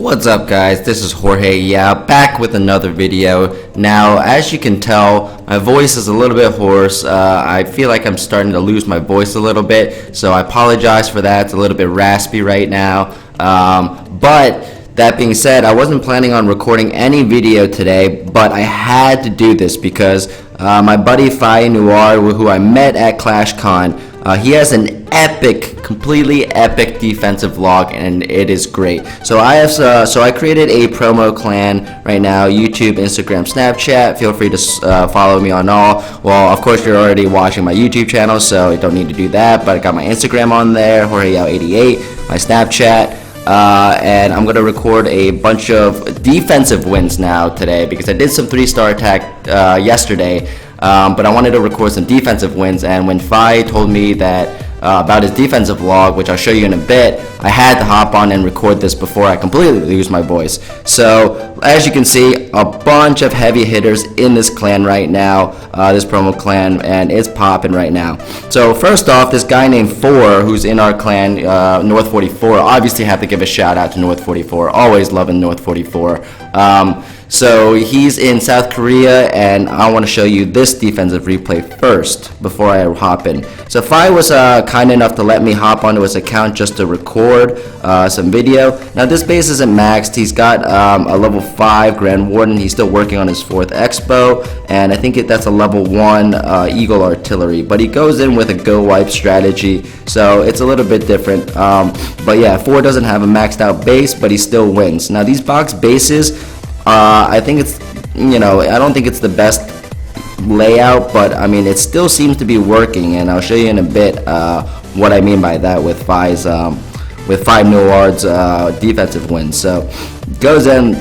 What's up, guys? This is Jorge, back with another video. Now, as you can tell, my voice is a little bit hoarse. I feel like I'm starting to lose my voice a little bit, so I apologize for that. It's a little bit raspy right now. But that being said, I wasn't planning on recording any video today, but I had to do this because my buddy Feyenoord, who I met at ClashCon, he has an completely epic defensive vlog, and it is great. So I created a promo clan right now: YouTube, Instagram, Snapchat. Feel free to follow me on all. Well, of course, you're already watching my YouTube channel, so you don't need to do that. But I got my Instagram on there, JorgeYao88, my Snapchat. And I'm gonna record a bunch of defensive wins now today because I did some 3-star attack yesterday, but I wanted to record some defensive wins. And when Fi told me that about his defensive vlog, which I'll show you in a bit, I had to hop on and record this before I completely lose my voice. So as you can see, a bunch of heavy hitters in this clan right now, this promo clan, and it's popping right now. So first off, this guy named 4, who's in our clan, North 44. Obviously have to give a shout out to North 44. Always loving North 44. So he's in South Korea, and I want to show you this defensive replay first before I hop in. So Fi was kind enough to let me hop onto his account just to record some video. Now this base isn't maxed. He's got a level 5 Grand Warden. He's still working on his 4th Expo, and I think that's a level 1 Eagle Artillery. But he goes in with a go wipe strategy, so it's a little bit different. But yeah, 4 doesn't have a maxed out base, but he still wins. Now these box bases, I think it's, I don't think it's the best layout, but I mean, it still seems to be working, and I'll show you in a bit what I mean by that with Feyenoord's defensive wins. So goes in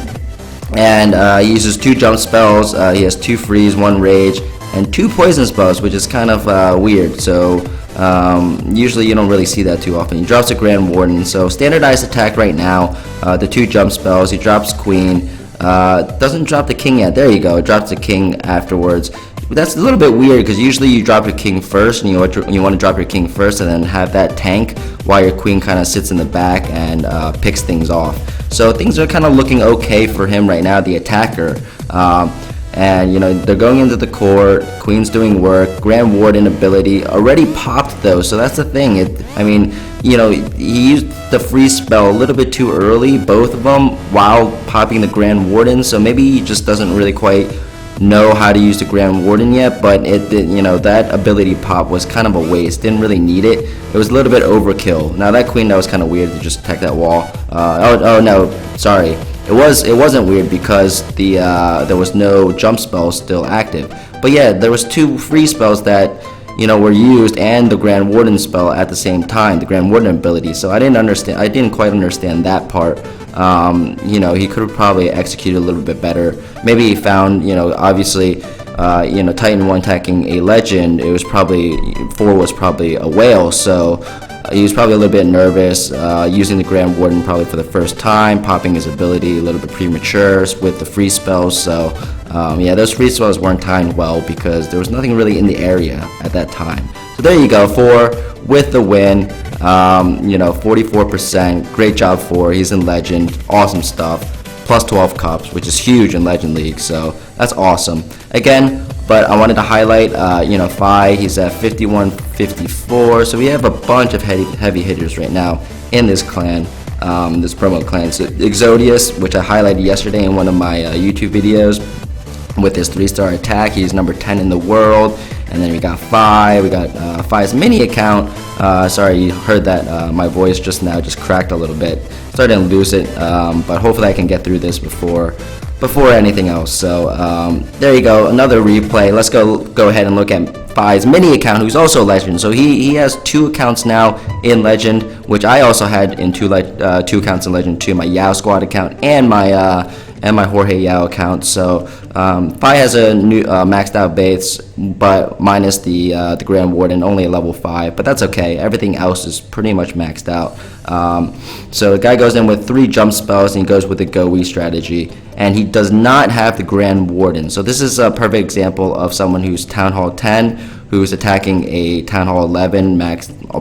and he uses 2 jump spells. He has 2 freeze, 1 rage, and 2 poison spells, which is kind of weird. So usually you don't really see that too often. He drops a Grand Warden, so standardized attack right now. The 2 jump spells. He drops Queen. Doesn't drop the king yet. There you go. It drops the king afterwards. That's a little bit weird because usually you drop your king first, and you want to drop your king first and then have that tank while your queen kind of sits in the back and picks things off. So things are kind of looking okay for him right now, the attacker. And they're going into the court. Queen's doing work. Grand Warden ability already popped though, so that's the thing. He used the freeze spell a little bit too early, both of them, while popping the Grand Warden. So maybe he just doesn't really quite know how to use the Grand Warden yet. But that ability pop was kind of a waste. Didn't really need it. It was a little bit overkill. Now that queen, that was kind of weird to just attack that wall. Oh no, sorry. It wasn't weird because there was no jump spell still active. But yeah, there was 2 free spells that were used, and the Grand Warden spell at the same time, the Grand Warden ability. So I didn't quite understand that part. He could have probably executed a little bit better. Maybe he found, obviously, Titan 1 attacking a legend. It was probably 4 was probably a whale, so he was probably a little bit nervous, using the Grand Warden probably for the first time, popping his ability a little bit premature with the free spells. So yeah, those free spells weren't timed well because there was nothing really in the area at that time. So there you go, 4 with the win. 44%. Great job, 4. He's in Legend. Awesome stuff. Plus 12 cups, which is huge in Legend League. So that's awesome. Again, but I wanted to highlight, Fi, he's at 51-54, so we have a bunch of heavy hitters right now in this clan, this promo clan. So Exodius, which I highlighted yesterday in one of my YouTube videos, with his 3-star attack, he's number 10 in the world. And then we got Fi, we got Fi's mini account. Sorry, you heard that my voice just now just cracked a little bit. Started to lose it, but hopefully I can get through this before anything else. So there you go, another replay. Let's go ahead and look at Fi's mini account, who's also Legend. So he has 2 accounts now in Legend, which I also had in 2 accounts in Legend too. My Yao Squad account and my Jorge Yao account. So Fi has a new maxed out base, but minus the Grand Warden, only a level 5, but that's okay. Everything else is pretty much maxed out. So the guy goes in with 3 jump spells, and he goes with the go-wee strategy, and he does not have the Grand Warden. So this is a perfect example of someone who's Town Hall 10, who's attacking a Town Hall 11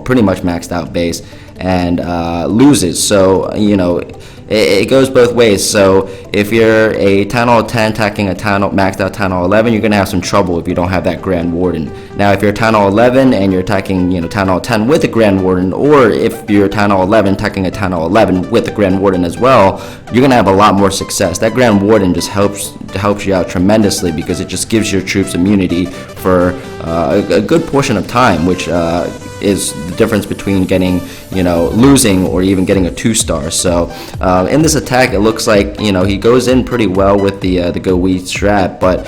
pretty much maxed out base, and loses. So it goes both ways. So if you're a Town Hall 10 attacking a maxed out Town Hall 11, you're going to have some trouble if you don't have that Grand Warden. Now, if you're Town Hall 11 and you're attacking, Town Hall 10 with a Grand Warden, or if you're Town Hall 11 attacking a Town Hall 11 with a Grand Warden as well, you're going to have a lot more success. That Grand Warden just helps you out tremendously, because it just gives your troops immunity for a good portion of time, which is the difference between getting, losing or even getting a 2-star. So in this attack, it looks like, he goes in pretty well with the go wee strat, but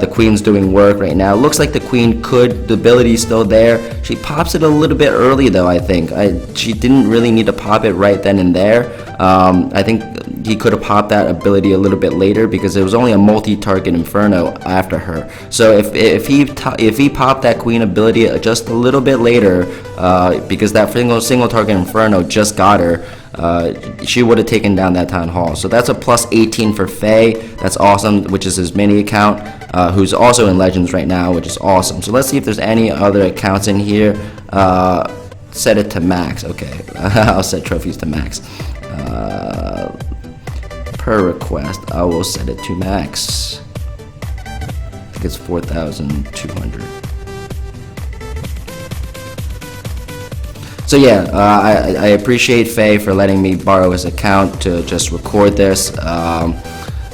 the queen's doing work right now. It looks like the queen the ability's still there. She pops it a little bit early though, I think. She didn't really need to pop it right then and there. I think he could have popped that ability a little bit later, because it was only a multi-target Inferno after her. So if he popped that queen ability just a little bit later, because that single target Inferno just got her, she would have taken down that Town Hall. So that's a plus 18 for Fey. That's awesome, which is his mini account, who's also in Legends right now, which is awesome. So let's see if there's any other accounts in here. Set it to max. Okay, I'll set trophies to max. Per request, I will set it to max. I think it's 4,200. So yeah, I appreciate Faye for letting me borrow his account to just record this.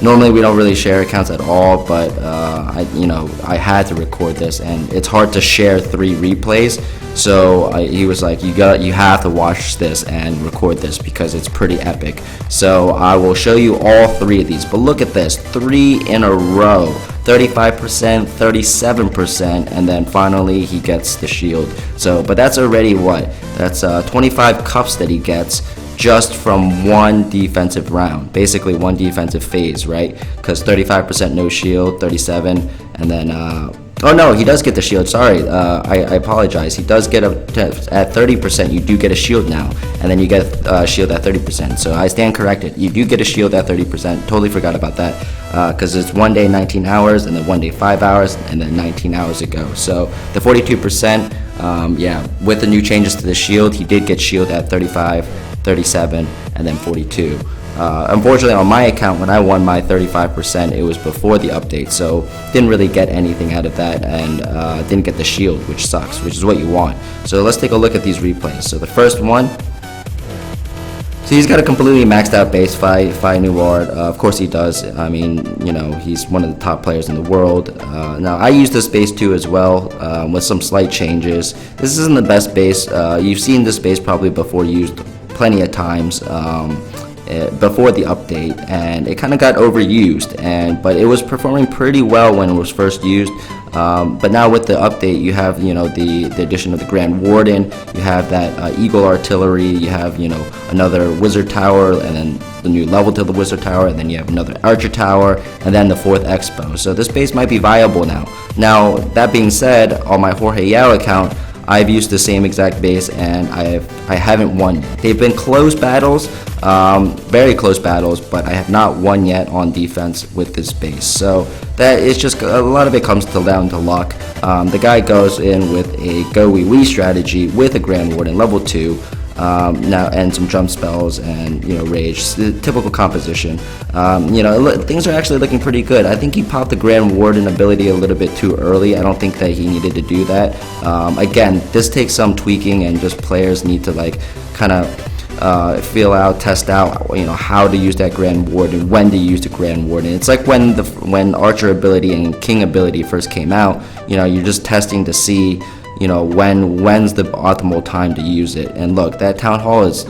Normally we don't really share accounts at all, but I had to record this, and it's hard to share 3 replays. So he was like, you have to watch this and record this, because it's pretty epic. So I will show you all 3 of these. But look at this, 3 in a row. 35%, 37%, and then finally he gets the shield. So, but that's already what? That's 25 cups that he gets just from one defensive round, basically one defensive phase, right? Because 35% no shield, 37, and then oh no, he does get the shield. Sorry, I apologize. He does get at 30%. You do get a shield now, and then you get a shield at 30%. So I stand corrected. You do get a shield at 30%. Totally forgot about that, because it's 1 day 19 hours, and then 1 day 5 hours, and then 19 hours ago. So the 42%, yeah, with the new changes to the shield, he did get shield at 35, 37, and then 42. Unfortunately, on my account, when I won my 35%, it was before the update, so didn't really get anything out of that, and didn't get the shield, which sucks, which is what you want. So let's take a look at these replays. So the first one, so he's got a completely maxed out base, Feyenoord. Of course he does. I mean, he's one of the top players in the world. Now, I use this base too as well, with some slight changes. This isn't the best base. You've seen this base probably before, used plenty of times. Before the update, and it kind of got overused, but it was performing pretty well when it was first used. But now with the update, you have the addition of the Grand Warden, you have that Eagle Artillery, you have another Wizard Tower, and then the new level to the Wizard Tower, and then you have another Archer Tower, and then the 4th Expo. So this base might be viable now. Now, that being said, on my Jorge Yao account, I've used the same exact base, and I haven't won yet. They've been close battles, very close battles, but I have not won yet on defense with this base. So that is just, a lot of it comes down to luck. The guy goes in with a go wee wee strategy with a Grand Warden level 2. Now, and some jump spells and rage, the typical composition. Things are actually looking pretty good. I think he popped the Grand Warden ability a little bit too early. I don't think that he needed to do that. Again, this takes some tweaking, and just players need to kind of feel out, test out, how to use that Grand Warden, when to use the Grand Warden. It's like when Archer ability and King ability first came out. You're just testing to see when's the optimal time to use it. And look, that Town Hall is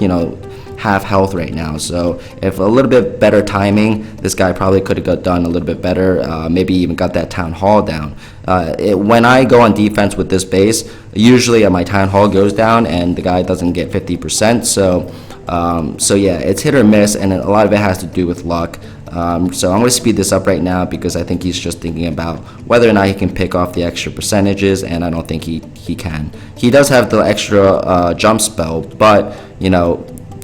half health right now, so if a little bit better timing, this guy probably could have done a little bit better, maybe even got that Town Hall down. When I go on defense with this base, usually my Town Hall goes down and the guy doesn't get 50%, so yeah, it's hit or miss, and a lot of it has to do with luck. So I'm going to speed this up right now, because I think he's just thinking about whether or not he can pick off the extra percentages, and I don't think he can. He does have the extra jump spell, but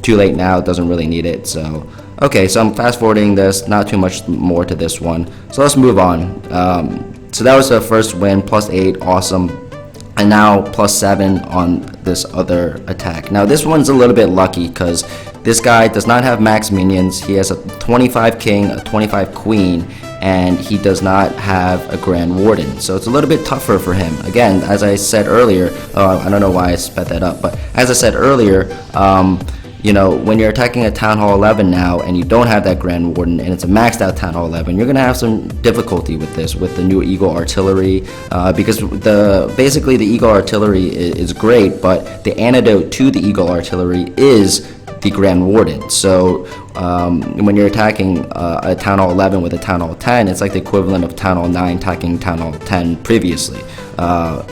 too late now, doesn't really need it. So okay, so I'm fast forwarding this, not too much more to this one, so let's move on. So that was the first win, +8, awesome. And now +7 on this other attack. Now this one's a little bit lucky, because this guy does not have max minions. He has a 25 king, a 25 queen, and he does not have a Grand Warden, so it's a little bit tougher for him. Again, as I said earlier, I don't know why I sped that up, but as I said earlier, you know, when you're attacking a Town Hall 11 now and you don't have that Grand Warden and it's a maxed out Town Hall 11, you're going to have some difficulty with this, with the new Eagle Artillery, because basically the Eagle Artillery is great, but the antidote to the Eagle Artillery is the Grand Warden. So when you're attacking a Town Hall 11 with a Town Hall 10, it's like the equivalent of Town Hall 9 attacking Town Hall 10 previously.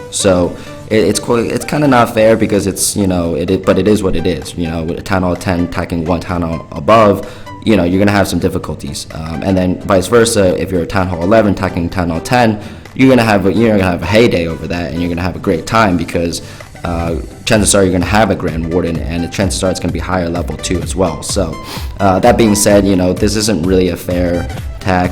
So it's kind of not fair, because it's, you know, but it is what it is. You know, with a Town Hall 10 attacking one Town Hall above, you know, you're gonna have some difficulties. And then vice versa, if you're a Town Hall 11 attacking Town Hall 10, you're gonna have a heyday over that, and you're gonna have a great time, because chances are you're going to have a Grand Warden, and the chances are it's going to be higher level too as well. So that being said, you know, this isn't really a fair attack,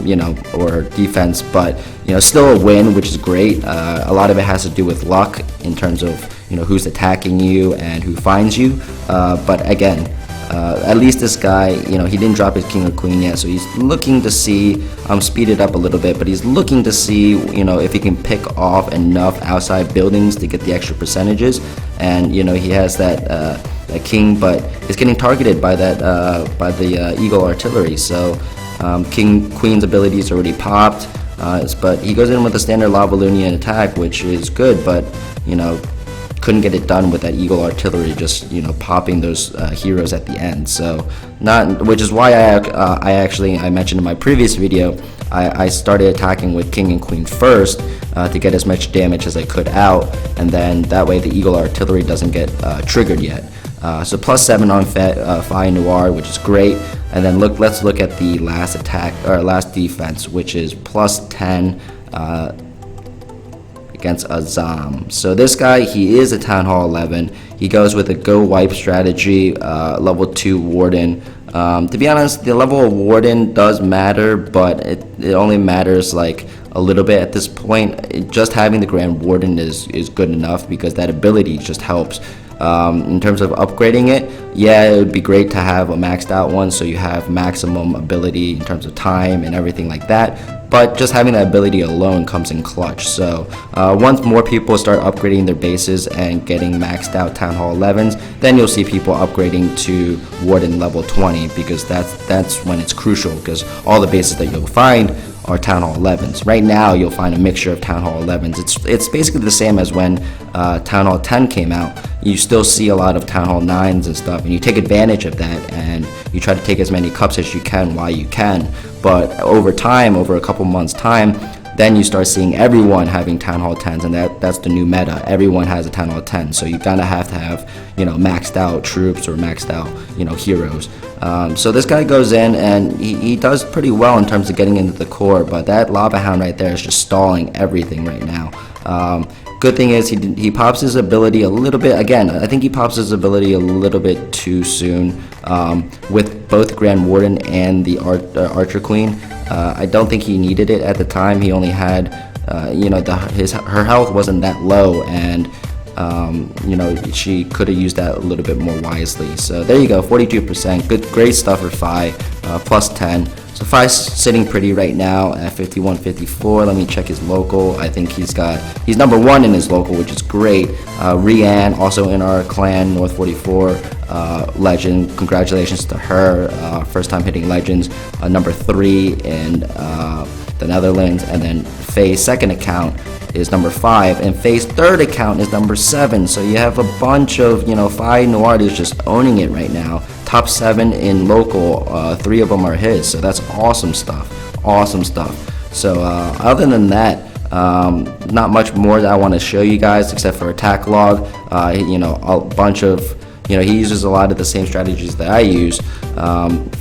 you know, or defense, but, you know, still a win, which is great. A lot of it has to do with luck in terms of, you know, who's attacking you and who finds you, but again, at least this guy, you know, he didn't drop his king or queen yet, so he's looking to see, speed it up a little bit, but he's looking to see, you know, if he can pick off enough outside buildings to get the extra percentages. And, you know, he has that king, but is getting targeted by that by the Eagle Artillery. So queen's abilities already popped, but he goes in with a standard Lavalunian attack, which is good, but, you know, couldn't get it done with that Eagle Artillery, just, you know, popping those heroes at the end. So which is why I mentioned in my previous video, I started attacking with king and queen first to get as much damage as I could out, and then that way the Eagle Artillery doesn't get triggered yet. So +7 on Feyenoord, which is great. And then let's look at the last attack, or last defense, which is +10 against Azam. So this guy, he is a Town Hall 11. He goes with a go wipe strategy, level 2 Warden. To be honest, the level of Warden does matter, but it only matters like a little bit at this point. Just having the Grand Warden is good enough, because that ability just helps. In terms of upgrading it, yeah, it would be great to have a maxed out one, so you have maximum ability in terms of time and everything like that. But just having that ability alone comes in clutch. So once more people start upgrading their bases and getting maxed out Town Hall 11s, then you'll see people upgrading to Warden level 20, because that's when it's crucial, because all the bases that you'll find are Town Hall 11s. Right now you'll find a mixture of Town Hall 11s. It's basically the same as when Town Hall 10 came out. You still see a lot of Town Hall 9s and stuff, and you take advantage of that, and you try to take as many cups as you can while you can. But over time, over a couple months time, then you start seeing everyone having Town Hall 10s, and that's the new meta. Everyone has a Town Hall 10, so you gotta have to have, you know, maxed out troops or maxed out, you know, heroes. So this guy goes in, and he does pretty well in terms of getting into the core, but that Lava Hound right there is just stalling everything right now. Good thing is he pops his ability a little bit. Again, I think he pops his ability a little bit too soon with both Grand Warden and the Archer Queen. I don't think he needed it at the time. He only had, you know, her health wasn't that low, and you know, she could have used that a little bit more wisely. So there you go, 42%. Great stuff for Fi, +10. So Fi's sitting pretty right now at 51, 54. Let me check his local. I think he's number 1 in his local, which is great. Rianne, also in our clan, North 44 legend. Congratulations to her, first time hitting legends. Number 3 in the Netherlands, and then Faye's second account is number 5, and Faye's third account is number 7. So you have a bunch of, you know, Feyenoord is just owning it right now. Top 7 in local, 3 of them are his, so that's awesome stuff. Awesome stuff. So other than that, not much more that I want to show you guys except for attack log. You know, a bunch of, you know, he uses a lot of the same strategies that I use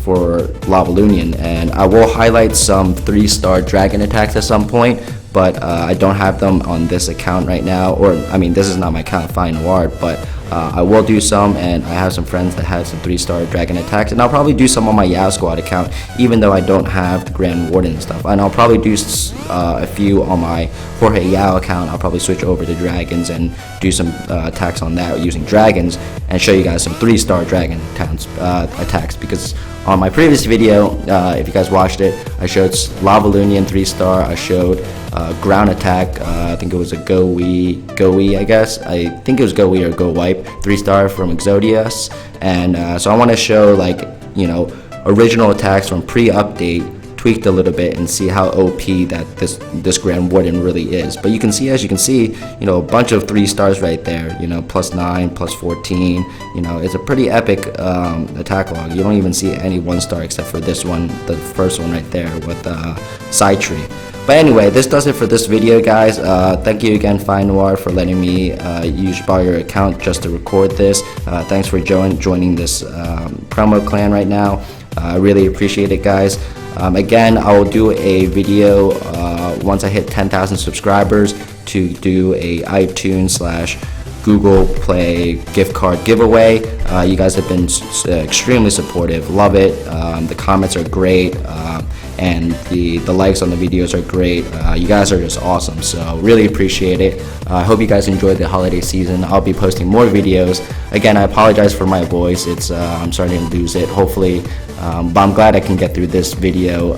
for Lavalunian, and I will highlight some 3-star dragon attacks at some point, but I don't have them on this account right now, or I mean, this is not my account, Feyenoord, but I will do some, and I have some friends that have some 3-star dragon attacks, and I'll probably do some on my Yao squad account, even though I don't have the Grand Warden and stuff. And I'll probably do a few on my Jorge Yao account. I'll probably switch over to dragons and do some attacks on that using dragons, and show you guys some 3-star dragon attacks, because on my previous video, if you guys watched it, I showed Lava Lunian 3-star, I showed ground attack, I think it was a Go I guess, I think it was Go or Go Wipe 3-star from Exodius, and so I want to show, like, you know, original attacks from pre-update, tweaked a little bit, and see how OP that this Grand Warden really is. But you can see, as you can see, you know, a bunch of 3-stars right there, you know, +9, +14, you know, it's a pretty epic attack log. You don't even see any 1-star except for this one, the first one right there with Side Tree. But anyway, this does it for this video, guys. Thank you again, Feyenoord, for letting me borrow your account just to record this. Thanks for joining this promo clan right now. I really appreciate it, guys. Again, I will do a video once I hit 10,000 subscribers to do a iTunes/Google Play gift card giveaway. You guys have been extremely supportive. Love it. The comments are great, and the likes on the videos are great. You guys are just awesome, so really appreciate it. I hope you guys enjoyed the holiday season. I'll be posting more videos. Again, I apologize for my voice. It's I'm starting to lose it. Hopefully, but I'm glad I can get through this video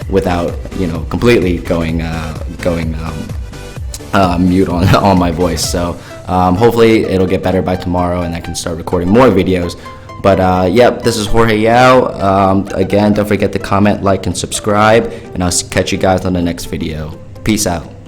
without, you know, completely going mute on my voice. So hopefully it'll get better by tomorrow, and I can start recording more videos. But yep, this is Jorge Yao. Again, don't forget to comment, like, and subscribe, and I'll catch you guys on the next video. Peace out.